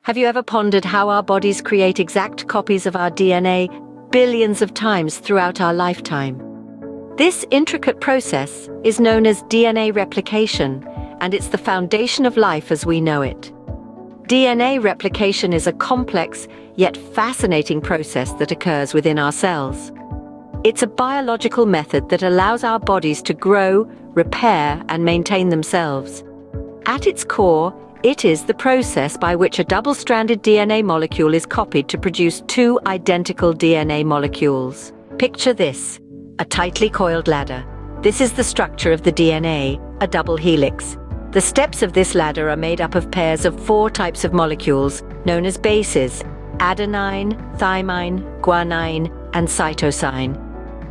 Have you ever pondered how our bodies create exact copies of our DNA billions of times throughout our lifetime? This intricate process is known as DNA replication, and it's the foundation of life as we know it. DNA replication is a complex yet fascinating process that occurs within our cells. It's a biological method that allows our bodies to grow, repair, and maintain themselves. At its core, it is the process by which a double-stranded DNA molecule is copied to produce two identical DNA molecules. Picture this: a tightly coiled ladder. This is the structure of the DNA, a double helix. The steps of this ladder are made up of pairs of 4 types of molecules, known as bases: adenine, thymine, guanine, and cytosine.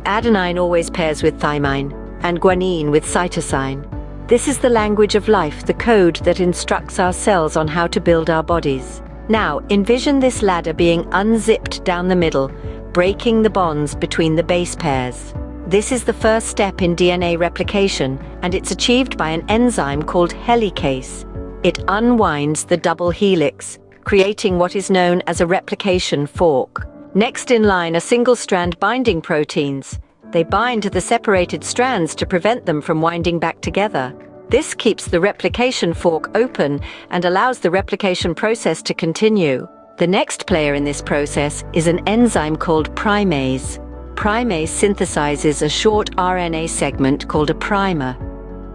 Adenine always pairs with thymine, and guanine with cytosine. This is the language of life, the code that instructs our cells on how to build our bodies. Now, envision this ladder being unzipped down the middle, breaking the bonds between the base pairs. This is the first step in DNA replication, and it's achieved by an enzyme called helicase. It unwinds the double helix, creating what is known as a replication fork. Next in line are single-strand binding proteins. They bind to the separated strands to prevent them from winding back together. This keeps the replication fork open and allows the replication process to continue. The next player in this process is an enzyme called primase. Primase synthesizes a short RNA segment called a primer.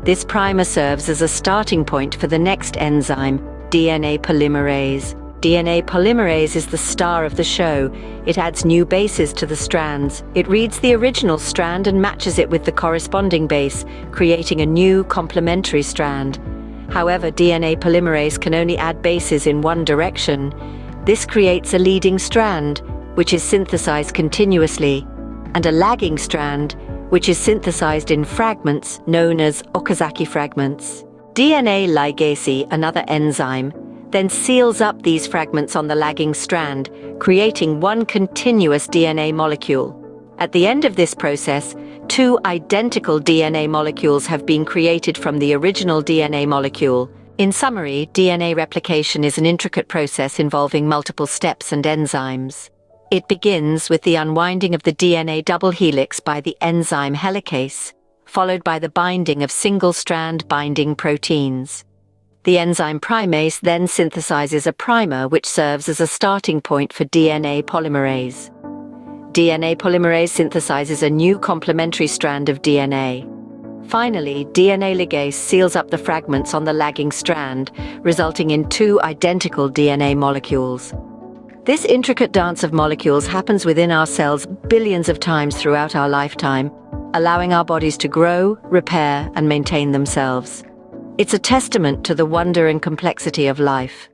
This primer serves as a starting point for the next enzyme, DNA polymerase. DNA polymerase is the star of the show. It adds new bases to the strands. It reads the original strand and matches it with the corresponding base, creating a new complementary strand. However, DNA polymerase can only add bases in one direction. This creates a leading strand, which is synthesized continuously, and a lagging strand, which is synthesized in fragments known as Okazaki fragments. DNA ligase, another enzyme, then seals up these fragments on the lagging strand, creating one continuous DNA molecule. At the end of this process, 2 identical DNA molecules have been created from the original DNA molecule. In summary, DNA replication is an intricate process involving multiple steps and enzymes. It begins with the unwinding of the DNA double helix by the enzyme helicase, followed by the binding of single-strand binding proteins. The enzyme primase then synthesizes a primer which serves as a starting point for DNA polymerase. DNA polymerase synthesizes a new complementary strand of DNA. Finally, DNA ligase seals up the fragments on the lagging strand, resulting in 2 identical DNA molecules. This intricate dance of molecules happens within our cells billions of times throughout our lifetime, allowing our bodies to grow, repair, and maintain themselves. It's a testament to the wonder and complexity of life.